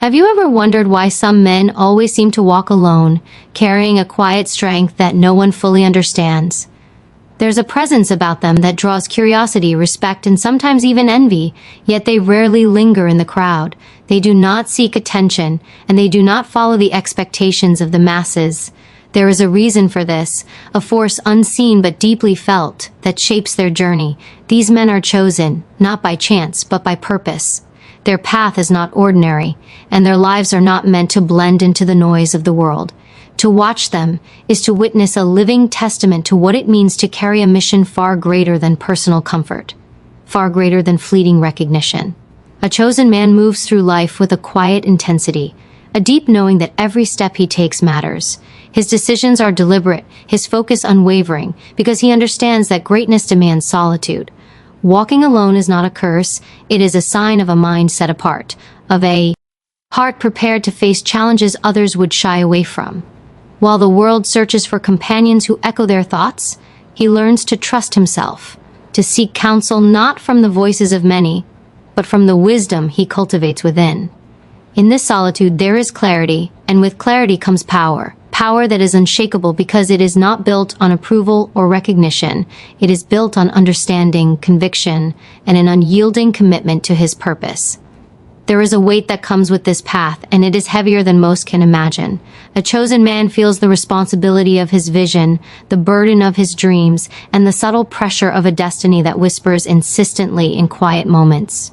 Have you ever wondered why some men always seem to walk alone, carrying a quiet strength that no one fully understands? There's a presence about them that draws curiosity, respect, and sometimes even envy, yet they rarely linger in the crowd. They do not seek attention, and they do not follow the expectations of the masses. There is a reason for this, a force unseen but deeply felt, that shapes their journey. These men are chosen, not by chance, but by purpose. Their path is not ordinary, and their lives are not meant to blend into the noise of the world. To watch them is to witness a living testament to what it means to carry a mission far greater than personal comfort, far greater than fleeting recognition. A chosen man moves through life with a quiet intensity, a deep knowing that every step he takes matters. His decisions are deliberate, his focus unwavering, because he understands that greatness demands solitude. Walking alone is not a curse, it is a sign of a mind set apart, of a heart prepared to face challenges others would shy away from. While the world searches for companions who echo their thoughts, he learns to trust himself, to seek counsel not from the voices of many, but from the wisdom he cultivates within. In this solitude there is clarity, and with clarity comes power. Power that is unshakable because it is not built on approval or recognition. It is built on understanding, conviction, and an unyielding commitment to his purpose. There is a weight that comes with this path, and it is heavier than most can imagine. A chosen man feels the responsibility of his vision, the burden of his dreams, and the subtle pressure of a destiny that whispers insistently in quiet moments.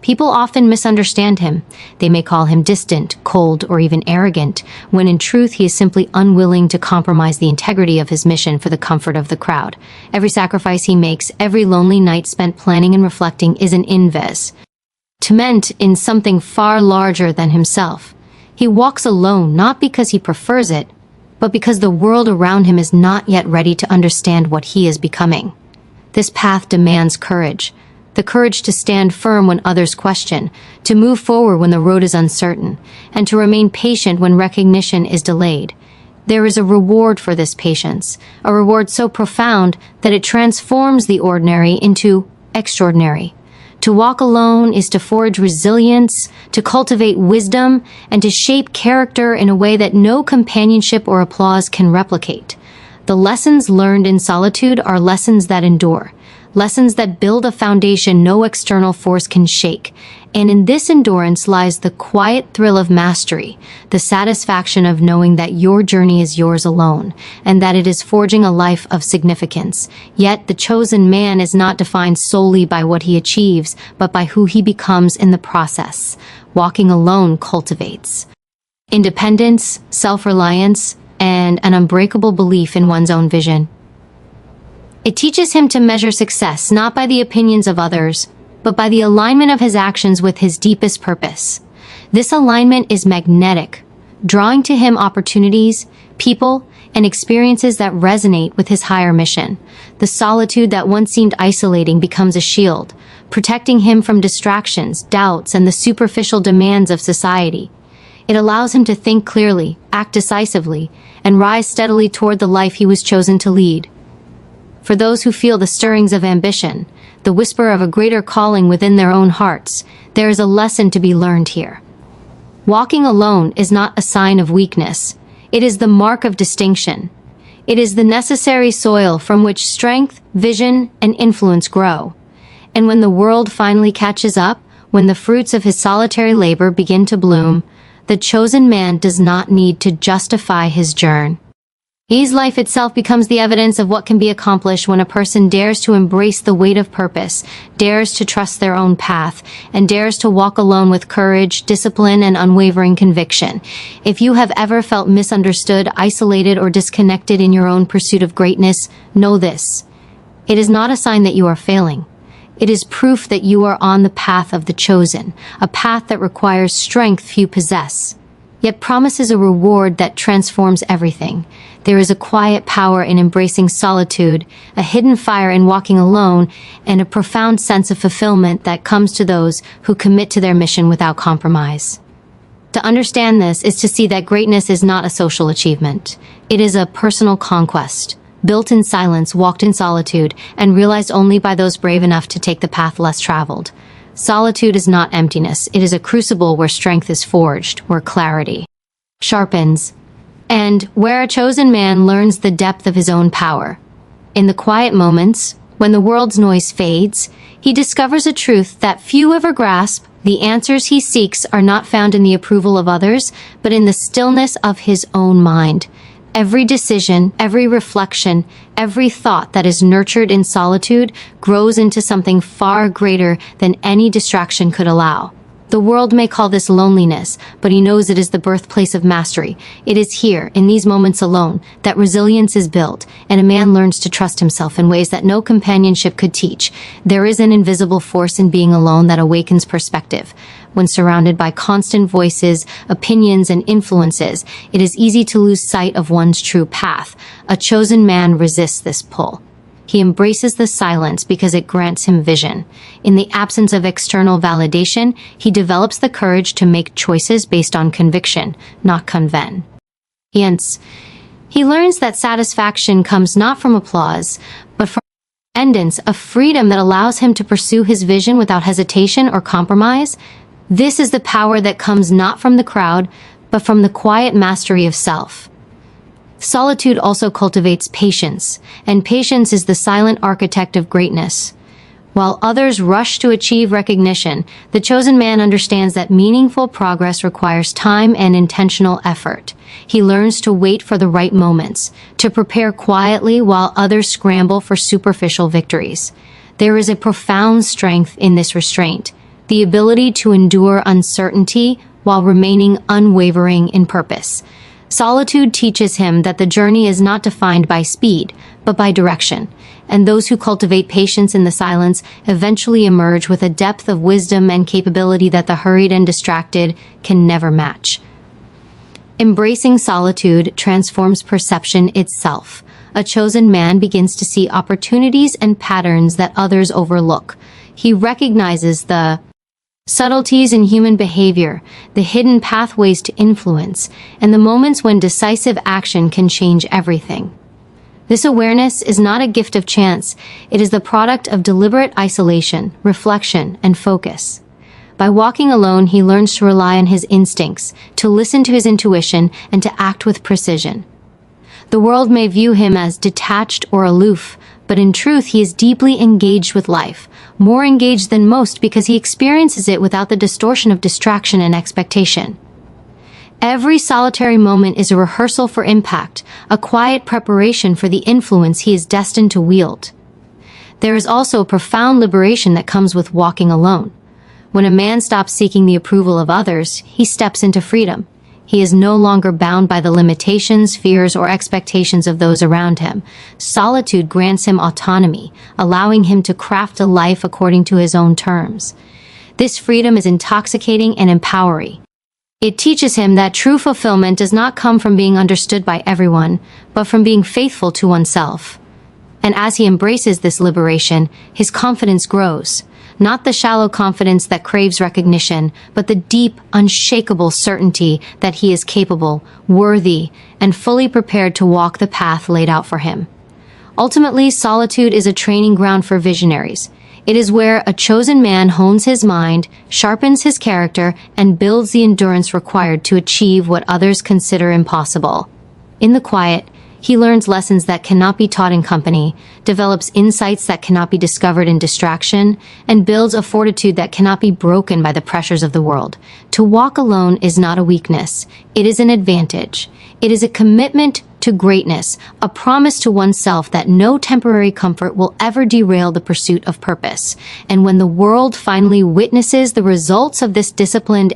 People often misunderstand him. They may call him distant, cold, or even arrogant, when in truth he is simply unwilling to compromise the integrity of his mission for the comfort of the crowd. Every sacrifice he makes, every lonely night spent planning and reflecting is an investment in something far larger than himself. He walks alone not because he prefers it, but because the world around him is not yet ready to understand what he is becoming. This path demands courage. The courage to stand firm when others question, to move forward when the road is uncertain, and to remain patient when recognition is delayed. There is a reward for this patience, a reward so profound that it transforms the ordinary into extraordinary. To walk alone is to forge resilience, to cultivate wisdom, and to shape character in a way that no companionship or applause can replicate. The lessons learned in solitude are lessons that endure, lessons that build a foundation no external force can shake. And in this endurance lies the quiet thrill of mastery, the satisfaction of knowing that your journey is yours alone, and that it is forging a life of significance. Yet the chosen man is not defined solely by what he achieves, but by who he becomes in the process. Walking alone cultivates independence, self-reliance, and an unbreakable belief in one's own vision. It teaches him to measure success not by the opinions of others, but by the alignment of his actions with his deepest purpose. This alignment is magnetic, drawing to him opportunities, people, and experiences that resonate with his higher mission. The solitude that once seemed isolating becomes a shield, protecting him from distractions, doubts, and the superficial demands of society. It allows him to think clearly, act decisively, and rise steadily toward the life he was chosen to lead. For those who feel the stirrings of ambition, the whisper of a greater calling within their own hearts, there is a lesson to be learned here. Walking alone is not a sign of weakness. It is the mark of distinction. It is the necessary soil from which strength, vision, and influence grow. And when the world finally catches up, when the fruits of his solitary labor begin to bloom, the chosen man does not need to justify his journey. His life itself becomes the evidence of what can be accomplished when a person dares to embrace the weight of purpose, dares to trust their own path, and dares to walk alone with courage, discipline, and unwavering conviction. If you have ever felt misunderstood, isolated, or disconnected in your own pursuit of greatness, know this. It is not a sign that you are failing. It is proof that you are on the path of the chosen, a path that requires strength few possess, yet promises a reward that transforms everything. There is a quiet power in embracing solitude, a hidden fire in walking alone, and a profound sense of fulfillment that comes to those who commit to their mission without compromise. To understand this is to see that greatness is not a social achievement. It is a personal conquest, built in silence, walked in solitude, and realized only by those brave enough to take the path less traveled. Solitude is not emptiness. It is a crucible where strength is forged, where clarity sharpens, and where a chosen man learns the depth of his own power. In the quiet moments, when the world's noise fades, he discovers a truth that few ever grasp. The answers he seeks are not found in the approval of others, but in the stillness of his own mind. Every decision, every reflection, every thought that is nurtured in solitude grows into something far greater than any distraction could allow. The world may call this loneliness, but he knows it is the birthplace of mastery. It is here, in these moments alone, that resilience is built, and a man learns to trust himself in ways that no companionship could teach. There is an invisible force in being alone that awakens perspective. When surrounded by constant voices, opinions, and influences, it is easy to lose sight of one's true path. A chosen man resists this pull. He embraces the silence because it grants him vision. In the absence of external validation, he develops the courage to make choices based on conviction, not convention. Hence, he learns that satisfaction comes not from applause, but from independence, a freedom that allows him to pursue his vision without hesitation or compromise. This is the power that comes not from the crowd, but from the quiet mastery of self. Solitude also cultivates patience, and patience is the silent architect of greatness. While others rush to achieve recognition, the chosen man understands that meaningful progress requires time and intentional effort. He learns to wait for the right moments, to prepare quietly while others scramble for superficial victories. There is a profound strength in this restraint, the ability to endure uncertainty while remaining unwavering in purpose. Solitude teaches him that the journey is not defined by speed, but by direction, and those who cultivate patience in the silence eventually emerge with a depth of wisdom and capability that the hurried and distracted can never match. Embracing solitude transforms perception itself. A chosen man begins to see opportunities and patterns that others overlook. He recognizes the subtleties in human behavior, the hidden pathways to influence, and the moments when decisive action can change everything. This awareness is not a gift of chance. It is the product of deliberate isolation, reflection, and focus. By walking alone, he learns to rely on his instincts, to listen to his intuition, and to act with precision. The world may view him as detached or aloof, but in truth he is deeply engaged with life, more engaged than most because he experiences it without the distortion of distraction and expectation. Every solitary moment is a rehearsal for impact, a quiet preparation for the influence he is destined to wield. There is also a profound liberation that comes with walking alone. When a man stops seeking the approval of others, he steps into freedom. He is no longer bound by the limitations, fears, or expectations of those around him. Solitude grants him autonomy, allowing him to craft a life according to his own terms. This freedom is intoxicating and empowering. It teaches him that true fulfillment does not come from being understood by everyone, but from being faithful to oneself. And as he embraces this liberation, his confidence grows. Not the shallow confidence that craves recognition, but the deep, unshakable certainty that he is capable, worthy, and fully prepared to walk the path laid out for him. Ultimately, solitude is a training ground for visionaries. It is where a chosen man hones his mind, sharpens his character, and builds the endurance required to achieve what others consider impossible. In the quiet, he learns lessons that cannot be taught in company, develops insights that cannot be discovered in distraction, and builds a fortitude that cannot be broken by the pressures of the world. To walk alone is not a weakness. It is an advantage. It is a commitment to greatness, a promise to oneself that no temporary comfort will ever derail the pursuit of purpose. And when the world finally witnesses the results of this disciplined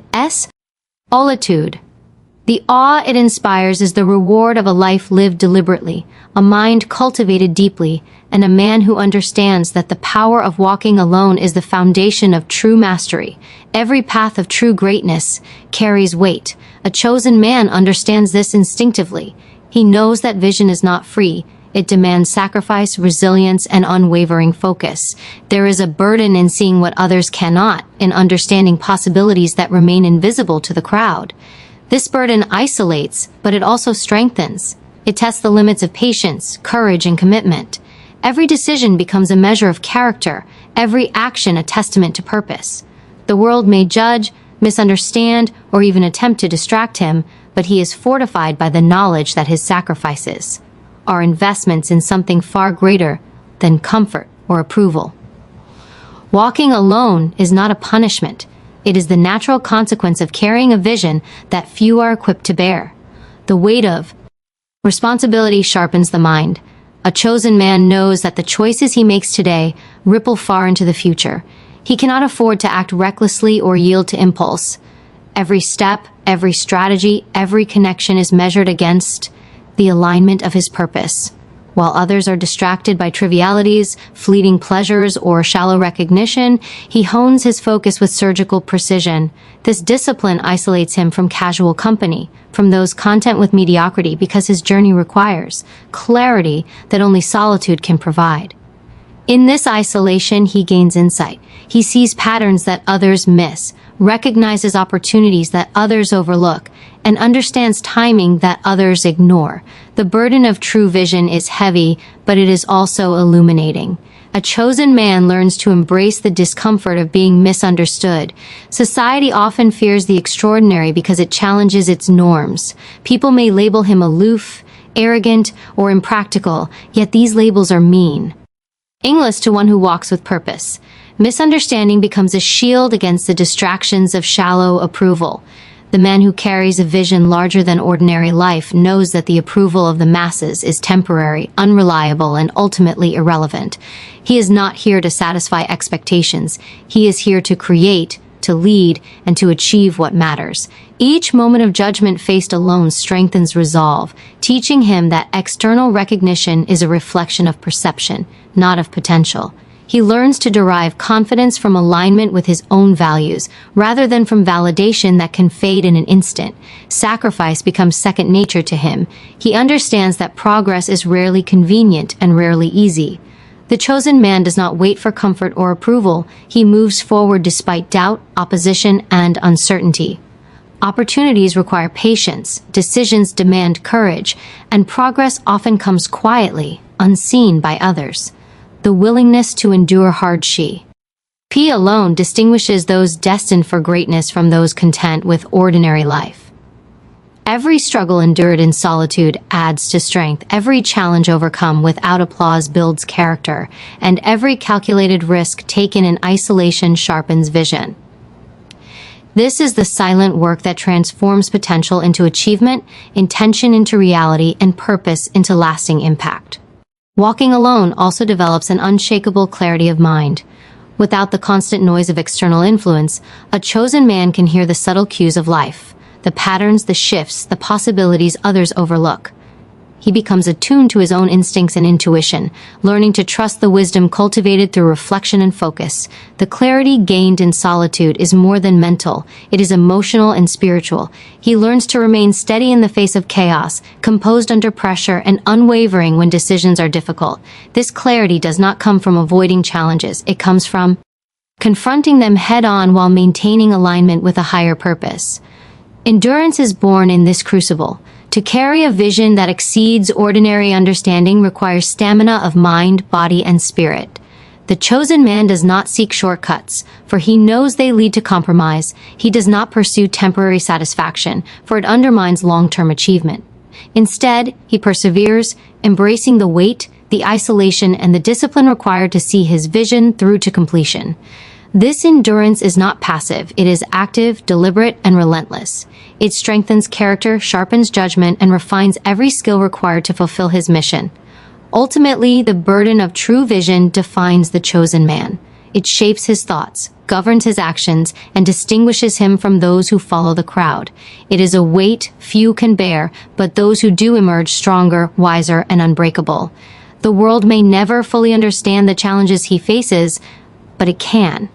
solitude, the awe it inspires is the reward of a life lived deliberately, a mind cultivated deeply, and a man who understands that the power of walking alone is the foundation of true mastery. Every path of true greatness carries weight. A chosen man understands this instinctively. He knows that vision is not free. It demands sacrifice, resilience, and unwavering focus. There is a burden in seeing what others cannot, in understanding possibilities that remain invisible to the crowd. This burden isolates, but it also strengthens. It tests the limits of patience, courage, and commitment. Every decision becomes a measure of character, every action a testament to purpose. The world may judge, misunderstand, or even attempt to distract him, but he is fortified by the knowledge that his sacrifices are investments in something far greater than comfort or approval. Walking alone is not a punishment. It is the natural consequence of carrying a vision that few are equipped to bear. The weight of responsibility sharpens the mind. A chosen man knows that the choices he makes today ripple far into the future. He cannot afford to act recklessly or yield to impulse. Every step, every strategy, every connection is measured against the alignment of his purpose. While others are distracted by trivialities, fleeting pleasures, or shallow recognition, he hones his focus with surgical precision. This discipline isolates him from casual company, from those content with mediocrity, because his journey requires clarity that only solitude can provide. In this isolation, he gains insight. He sees patterns that others miss, recognizes opportunities that others overlook, and understands timing that others ignore. The burden of true vision is heavy, but it is also illuminating. A chosen man learns to embrace the discomfort of being misunderstood. Society often fears the extraordinary because it challenges its norms. People may label him aloof, arrogant, or impractical, yet these labels are mean to one who walks with purpose. Misunderstanding becomes a shield against the distractions of shallow approval. The man who carries a vision larger than ordinary life knows that the approval of the masses is temporary, unreliable, and ultimately irrelevant. He is not here to satisfy expectations. He is here to create, to lead, and to achieve what matters. Each moment of judgment faced alone strengthens resolve, teaching him that external recognition is a reflection of perception, not of potential. He learns to derive confidence from alignment with his own values, rather than from validation that can fade in an instant. Sacrifice becomes second nature to him. He understands that progress is rarely convenient and rarely easy. The chosen man does not wait for comfort or approval. He moves forward despite doubt, opposition, and uncertainty. Opportunities require patience, decisions demand courage, and progress often comes quietly, unseen by others. The willingness to endure hardship alone distinguishes those destined for greatness from those content with ordinary life. Every struggle endured in solitude adds to strength. Every challenge overcome without applause builds character, and every calculated risk taken in isolation sharpens vision. This is the silent work that transforms potential into achievement, intention into reality, and purpose into lasting impact. Walking alone also develops an unshakable clarity of mind. Without the constant noise of external influence, a chosen man can hear the subtle cues of life, the patterns, the shifts, the possibilities others overlook. He becomes attuned to his own instincts and intuition, learning to trust the wisdom cultivated through reflection and focus. The clarity gained in solitude is more than mental, it is emotional and spiritual. He learns to remain steady in the face of chaos, composed under pressure, and unwavering when decisions are difficult. This clarity does not come from avoiding challenges, it comes from confronting them head-on while maintaining alignment with a higher purpose. Endurance is born in this crucible. To carry a vision that exceeds ordinary understanding requires stamina of mind, body, and spirit. The chosen man does not seek shortcuts, for he knows they lead to compromise. He does not pursue temporary satisfaction, for it undermines long-term achievement. Instead, he perseveres, embracing the weight, the isolation, and the discipline required to see his vision through to completion. This endurance is not passive, it is active, deliberate, and relentless. It strengthens character, sharpens judgment, and refines every skill required to fulfill his mission. Ultimately, the burden of true vision defines the chosen man. It shapes his thoughts, governs his actions, and distinguishes him from those who follow the crowd. It is a weight few can bear, but those who do emerge stronger, wiser, and unbreakable. The world may never fully understand the challenges he faces, but it can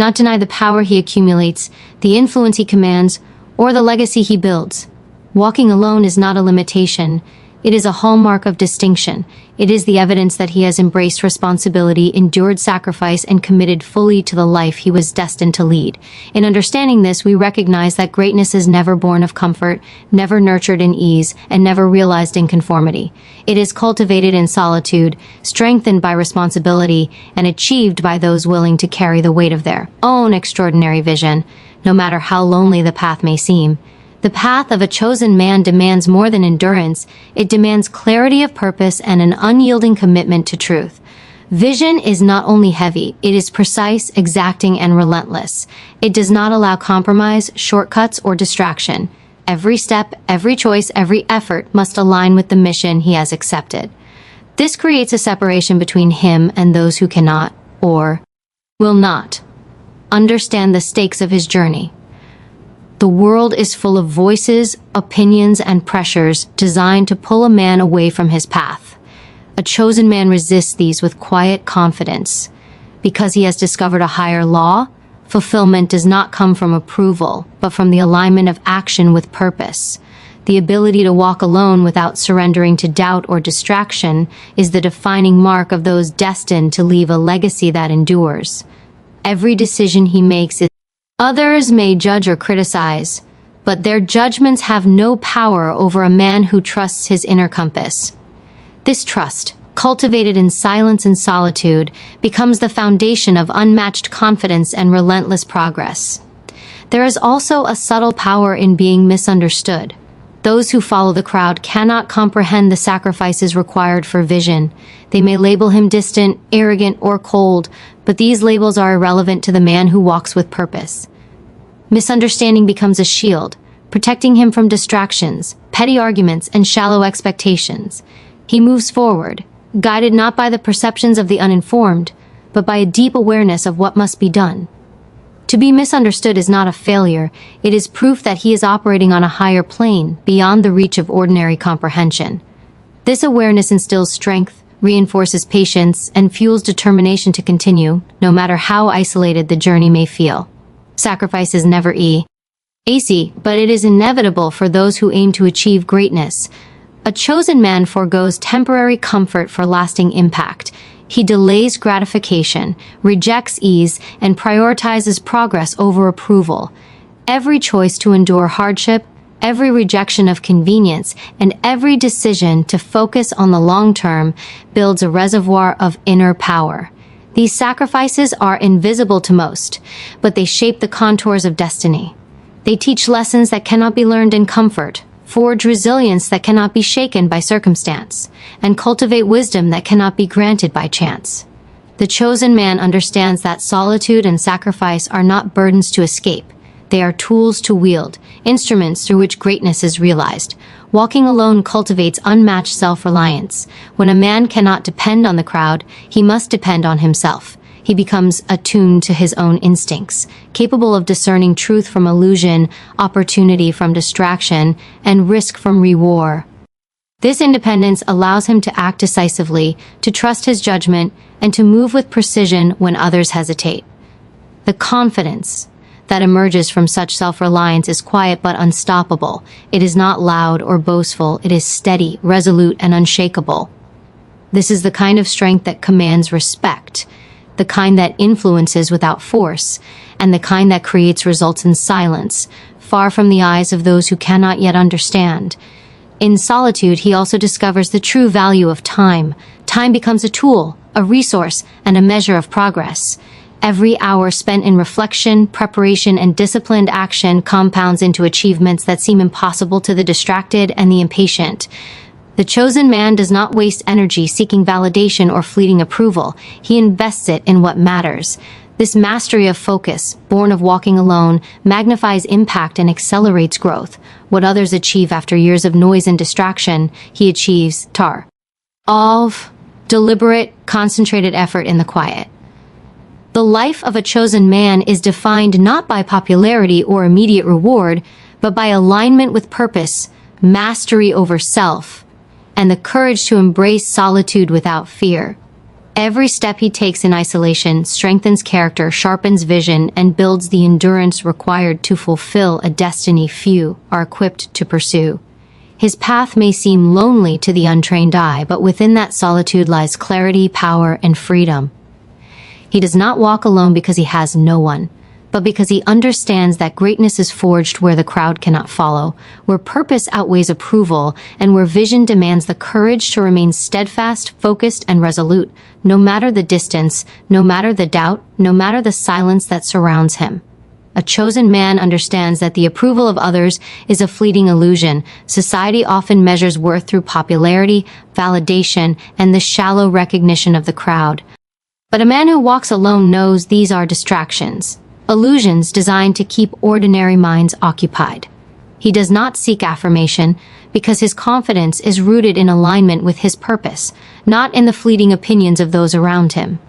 not deny the power he accumulates, the influence he commands, or the legacy he builds. Walking alone is not a limitation. It is a hallmark of distinction. It is the evidence that he has embraced responsibility, endured sacrifice, and committed fully to the life he was destined to lead. In understanding this, we recognize that greatness is never born of comfort, never nurtured in ease, and never realized in conformity. It is cultivated in solitude, strengthened by responsibility, and achieved by those willing to carry the weight of their own extraordinary vision, no matter how lonely the path may seem. The path of a chosen man demands more than endurance. It demands clarity of purpose and an unyielding commitment to truth. Vision is not only heavy, it is precise, exacting, and relentless. It does not allow compromise, shortcuts, or distraction. Every step, every choice, every effort must align with the mission he has accepted. This creates a separation between him and those who cannot, or will not, understand the stakes of his journey. The world is full of voices, opinions, and pressures designed to pull a man away from his path. A chosen man resists these with quiet confidence. Because he has discovered a higher law, fulfillment does not come from approval, but from the alignment of action with purpose. The ability to walk alone without surrendering to doubt or distraction is the defining mark of those destined to leave a legacy that endures. Every decision he makes is Others may judge or criticize, but their judgments have no power over a man who trusts his inner compass. This trust, cultivated in silence and solitude, becomes the foundation of unmatched confidence and relentless progress. There is also a subtle power in being misunderstood. Those who follow the crowd cannot comprehend the sacrifices required for vision. They may label him distant, arrogant, or cold, but these labels are irrelevant to the man who walks with purpose. Misunderstanding becomes a shield, protecting him from distractions, petty arguments, and shallow expectations. He moves forward, guided not by the perceptions of the uninformed, but by a deep awareness of what must be done. To be misunderstood is not a failure, it is proof that he is operating on a higher plane, beyond the reach of ordinary comprehension. This awareness instills strength, reinforces patience, and fuels determination to continue, no matter how isolated the journey may feel. Sacrifice is never easy, but it is inevitable for those who aim to achieve greatness. A chosen man forgoes temporary comfort for lasting impact. He delays gratification, rejects ease, and prioritizes progress over approval. Every choice to endure hardship, every rejection of convenience, and every decision to focus on the long term builds a reservoir of inner power. These sacrifices are invisible to most, but they shape the contours of destiny. They teach lessons that cannot be learned in comfort, forge resilience that cannot be shaken by circumstance, and cultivate wisdom that cannot be granted by chance. The chosen man understands that solitude and sacrifice are not burdens to escape. They are tools to wield, instruments through which greatness is realized. Walking alone cultivates unmatched self-reliance. When a man cannot depend on the crowd, he must depend on himself. He becomes attuned to his own instincts, capable of discerning truth from illusion, opportunity from distraction, and risk from reward. This independence allows him to act decisively, to trust his judgment, and to move with precision when others hesitate. The confidence that emerges from such self-reliance is quiet but unstoppable. It is not loud or boastful, it is steady, resolute, and unshakable. This is the kind of strength that commands respect, the kind that influences without force, and the kind that creates results in silence, far from the eyes of those who cannot yet understand. In solitude, he also discovers the true value of time. Time becomes a tool, a resource, and a measure of progress. Every hour spent in reflection, preparation, and disciplined action compounds into achievements that seem impossible to the distracted and the impatient. The chosen man does not waste energy seeking validation or fleeting approval. He invests it in what matters. This mastery of focus, born of walking alone, magnifies impact and accelerates growth. What others achieve after years of noise and distraction, he achieves of deliberate, concentrated effort in the quiet. The life of a chosen man is defined not by popularity or immediate reward, but by alignment with purpose, mastery over self, and the courage to embrace solitude without fear. Every step he takes in isolation strengthens character, sharpens vision, and builds the endurance required to fulfill a destiny few are equipped to pursue. His path may seem lonely to the untrained eye, but within that solitude lies clarity, power, and freedom. He does not walk alone because he has no one, but because he understands that greatness is forged where the crowd cannot follow, where purpose outweighs approval, and where vision demands the courage to remain steadfast, focused, and resolute, no matter the distance, no matter the doubt, no matter the silence that surrounds him. A chosen man understands that the approval of others is a fleeting illusion. Society often measures worth through popularity, validation, and the shallow recognition of the crowd. But a man who walks alone knows these are distractions, illusions designed to keep ordinary minds occupied. He does not seek affirmation because his confidence is rooted in alignment with his purpose, not in the fleeting opinions of those around him.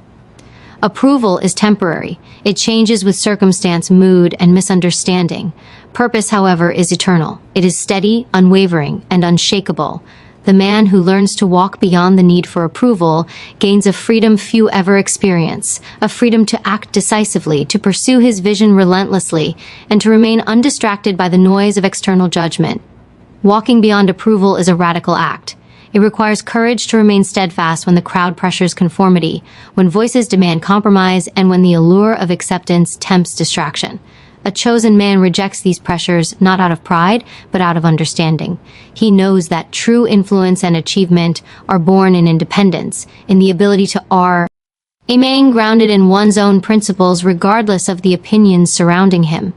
Approval is temporary. It changes with circumstance, mood, and misunderstanding. Purpose, however, is eternal. It is steady, unwavering, and unshakable. The man who learns to walk beyond the need for approval gains a freedom few ever experience, a freedom to act decisively, to pursue his vision relentlessly, and to remain undistracted by the noise of external judgment. Walking beyond approval is a radical act. It requires courage to remain steadfast when the crowd pressures conformity, when voices demand compromise, and when the allure of acceptance tempts distraction. A chosen man rejects these pressures not out of pride, but out of understanding. He knows that true influence and achievement are born in independence, in the ability to remain grounded in one's own principles regardless of the opinions surrounding him.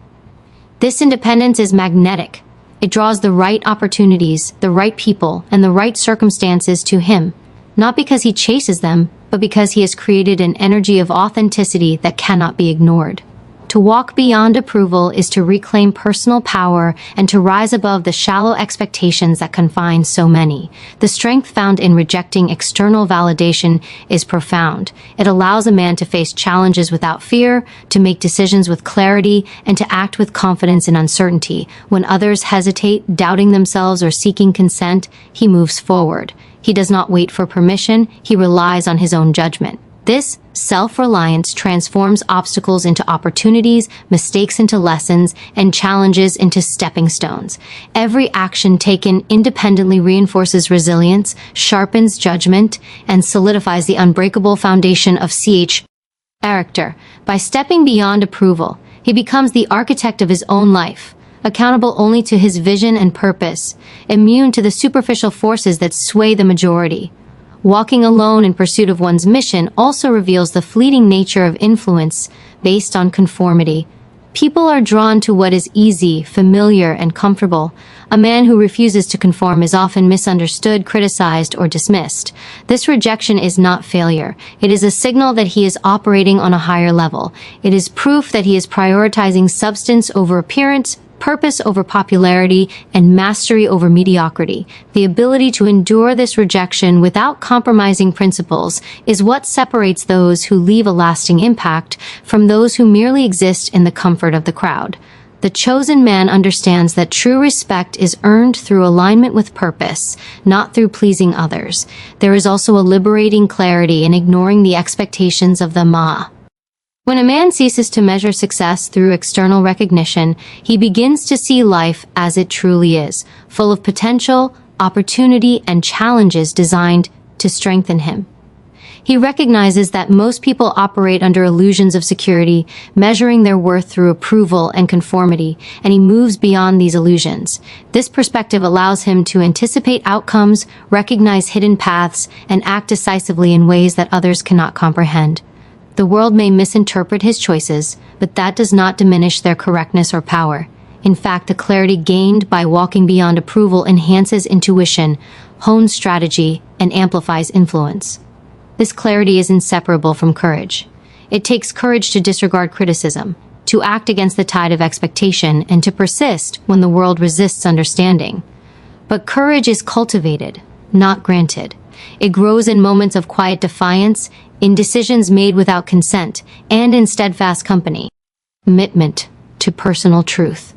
This independence is magnetic. It draws the right opportunities, the right people, and the right circumstances to him, not because he chases them, but because he has created an energy of authenticity that cannot be ignored. To walk beyond approval is to reclaim personal power and to rise above the shallow expectations that confine so many. The strength found in rejecting external validation is profound. It allows a man to face challenges without fear, to make decisions with clarity, and to act with confidence in uncertainty. When others hesitate, doubting themselves, or seeking consent, he moves forward. He does not wait for permission, he relies on his own judgment. This self-reliance transforms obstacles into opportunities, mistakes into lessons, and challenges into stepping stones. Every action taken independently reinforces resilience, sharpens judgment, and solidifies the unbreakable foundation of character. By stepping beyond approval, he becomes the architect of his own life, accountable only to his vision and purpose, immune to the superficial forces that sway the majority. Walking alone in pursuit of one's mission also reveals the fleeting nature of influence based on conformity. People are drawn to what is easy, familiar, and comfortable. A man who refuses to conform is often misunderstood, criticized, or dismissed. This rejection is not failure. It is a signal that he is operating on a higher level. It is proof that he is prioritizing substance over appearance, purpose over popularity, and mastery over mediocrity. The ability to endure this rejection without compromising principles is what separates those who leave a lasting impact from those who merely exist in the comfort of the crowd. The chosen man understands that true respect is earned through alignment with purpose, not through pleasing others. There is also a liberating clarity in ignoring the expectations of the When a man ceases to measure success through external recognition, he begins to see life as it truly is, full of potential, opportunity, and challenges designed to strengthen him. He recognizes that most people operate under illusions of security, measuring their worth through approval and conformity, and he moves beyond these illusions. This perspective allows him to anticipate outcomes, recognize hidden paths, and act decisively in ways that others cannot comprehend. The world may misinterpret his choices, but that does not diminish their correctness or power. In fact, the clarity gained by walking beyond approval enhances intuition, hones strategy, and amplifies influence. This clarity is inseparable from courage. It takes courage to disregard criticism, to act against the tide of expectation, and to persist when the world resists understanding. But courage is cultivated, not granted. It grows in moments of quiet defiance, in decisions made without consent, and in steadfast company. Commitment to personal truth.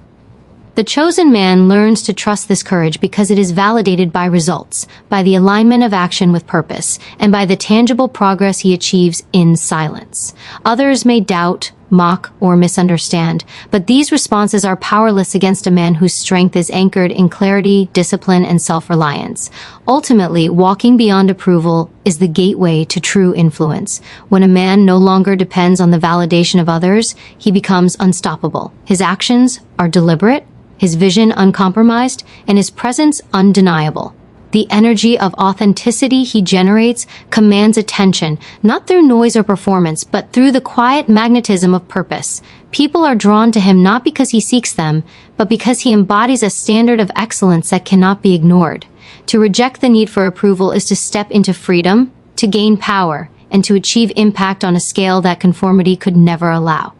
The chosen man learns to trust this courage because it is validated by results, by the alignment of action with purpose, and by the tangible progress he achieves in silence. Others may doubt, mock, or misunderstand, but these responses are powerless against a man whose strength is anchored in clarity, discipline, and self-reliance. Ultimately, walking beyond approval is the gateway to true influence. When a man no longer depends on the validation of others, he becomes unstoppable. His actions are deliberate, his vision uncompromised, and his presence undeniable. The energy of authenticity he generates commands attention, not through noise or performance, but through the quiet magnetism of purpose. People are drawn to him not because he seeks them, but because he embodies a standard of excellence that cannot be ignored. To reject the need for approval is to step into freedom, to gain power, and to achieve impact on a scale that conformity could never allow.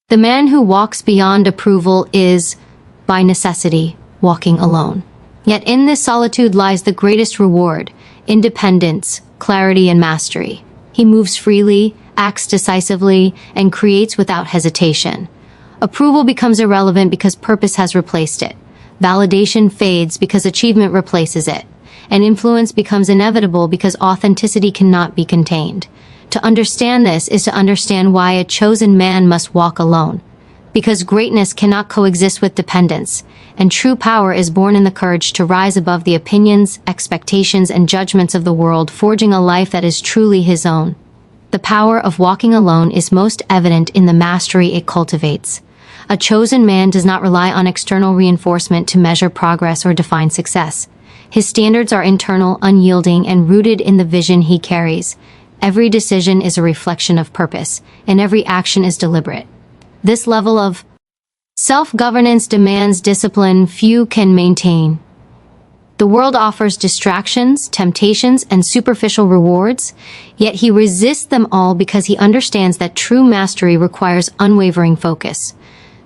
The man who walks beyond approval is, by necessity, walking alone. Yet in this solitude lies the greatest reward: independence, clarity, and mastery. He moves freely, acts decisively, and creates without hesitation. Approval becomes irrelevant because purpose has replaced it. Validation fades because achievement replaces it. And influence becomes inevitable because authenticity cannot be contained. To understand this is to understand why a chosen man must walk alone. Because greatness cannot coexist with dependence, and true power is born in the courage to rise above the opinions, expectations, and judgments of the world, forging a life that is truly his own. The power of walking alone is most evident in the mastery it cultivates. A chosen man does not rely on external reinforcement to measure progress or define success. His standards are internal, unyielding, and rooted in the vision he carries. Every decision is a reflection of purpose, and every action is deliberate. This level of self-governance demands discipline few can maintain. The world offers distractions, temptations, and superficial rewards, yet he resists them all because he understands that true mastery requires unwavering focus.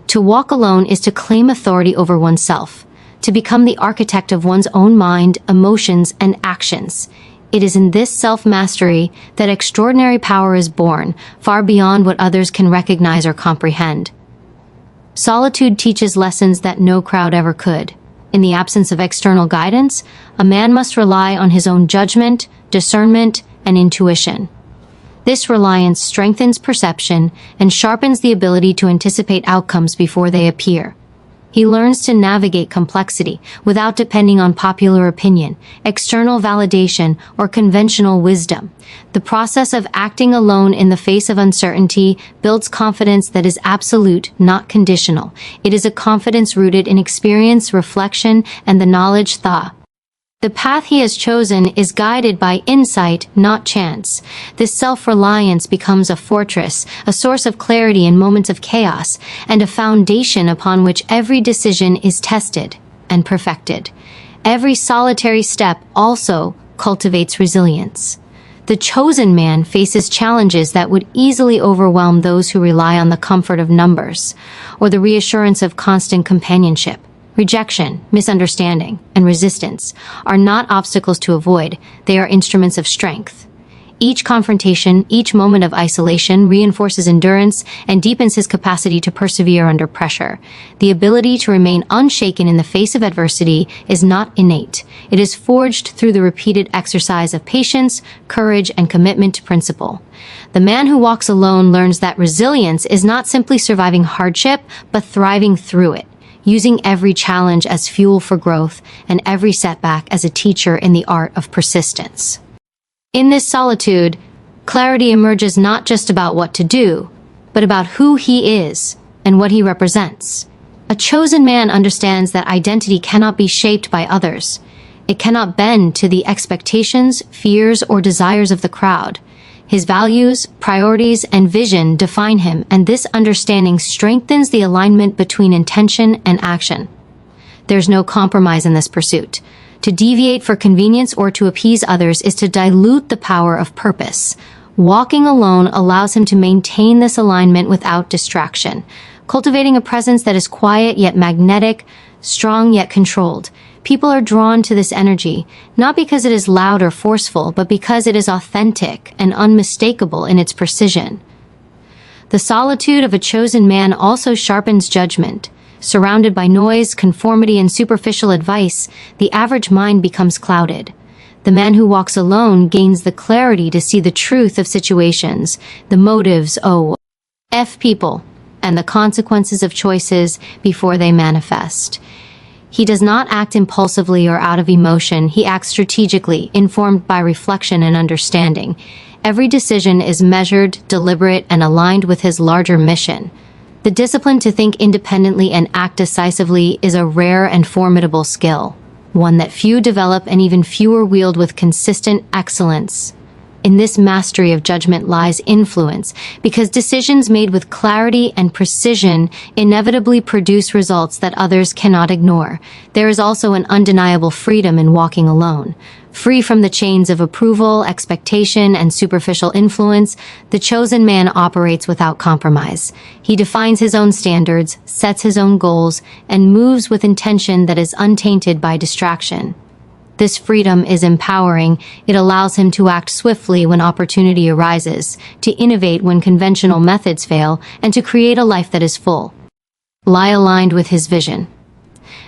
To walk alone is to claim authority over oneself, to become the architect of one's own mind, emotions, and actions. It is in this self-mastery that extraordinary power is born, far beyond what others can recognize or comprehend. Solitude teaches lessons that no crowd ever could. In the absence of external guidance, a man must rely on his own judgment, discernment, and intuition. This reliance strengthens perception and sharpens the ability to anticipate outcomes before they appear. He learns to navigate complexity without depending on popular opinion, external validation, or conventional wisdom. The process of acting alone in the face of uncertainty builds confidence that is absolute, not conditional. It is a confidence rooted in experience, reflection, and the knowledge the path he has chosen is guided by insight, not chance. This self-reliance becomes a fortress, a source of clarity in moments of chaos, and a foundation upon which every decision is tested and perfected. Every solitary step also cultivates resilience. The chosen man faces challenges that would easily overwhelm those who rely on the comfort of numbers or the reassurance of constant companionship. Rejection, misunderstanding, and resistance are not obstacles to avoid, they are instruments of strength. Each confrontation, each moment of isolation reinforces endurance and deepens his capacity to persevere under pressure. The ability to remain unshaken in the face of adversity is not innate. It is forged through the repeated exercise of patience, courage, and commitment to principle. The man who walks alone learns that resilience is not simply surviving hardship, but thriving through it, using every challenge as fuel for growth and every setback as a teacher in the art of persistence. In this solitude, clarity emerges not just about what to do, but about who he is and what he represents. A chosen man understands that identity cannot be shaped by others. It cannot bend to the expectations, fears, or desires of the crowd. His values, priorities, and vision define him, and this understanding strengthens the alignment between intention and action. There's no compromise in this pursuit. To deviate for convenience or to appease others is to dilute the power of purpose. Walking alone allows him to maintain this alignment without distraction, cultivating a presence that is quiet yet magnetic, strong yet controlled. People are drawn to this energy, not because it is loud or forceful, but because it is authentic and unmistakable in its precision. The solitude of a chosen man also sharpens judgment. Surrounded by noise, conformity, and superficial advice, the average mind becomes clouded. The man who walks alone gains the clarity to see the truth of situations, the motives, F people and the consequences of choices before they manifest. He does not act impulsively or out of emotion. He acts strategically, informed by reflection and understanding. Every decision is measured, deliberate, and aligned with his larger mission. The discipline to think independently and act decisively is a rare and formidable skill, one that few develop and even fewer wield with consistent excellence. In this mastery of judgment lies influence, because decisions made with clarity and precision inevitably produce results that others cannot ignore. There is also an undeniable freedom in walking alone. Free from the chains of approval, expectation, and superficial influence, the chosen man operates without compromise. He defines his own standards, sets his own goals, and moves with intention that is untainted by distraction. This freedom is empowering. It allows him to act swiftly when opportunity arises, to innovate when conventional methods fail, and to create a life that is full. Lie aligned with his vision.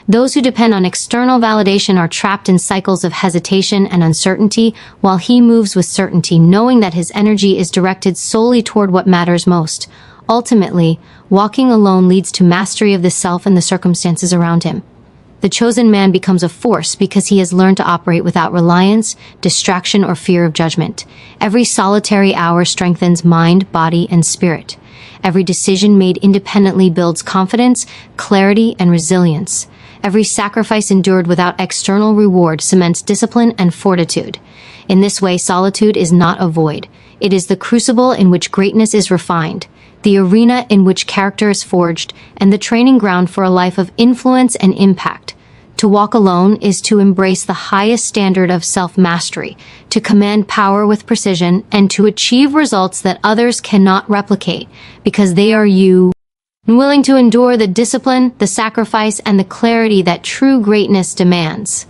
Those who depend on external validation are trapped in cycles of hesitation and uncertainty, while he moves with certainty, knowing that his energy is directed solely toward what matters most. Ultimately, walking alone leads to mastery of the self and the circumstances around him. The chosen man becomes a force because he has learned to operate without reliance, distraction, or fear of judgment. Every solitary hour strengthens mind, body, and spirit. Every decision made independently builds confidence, clarity, and resilience. Every sacrifice endured without external reward cements discipline and fortitude. In this way, solitude is not a void. It is the crucible in which greatness is refined, the arena in which character is forged, and the training ground for a life of influence and impact. To walk alone is to embrace the highest standard of self-mastery, to command power with precision, and to achieve results that others cannot replicate, because they are you, willing to endure the discipline, the sacrifice, and the clarity that true greatness demands.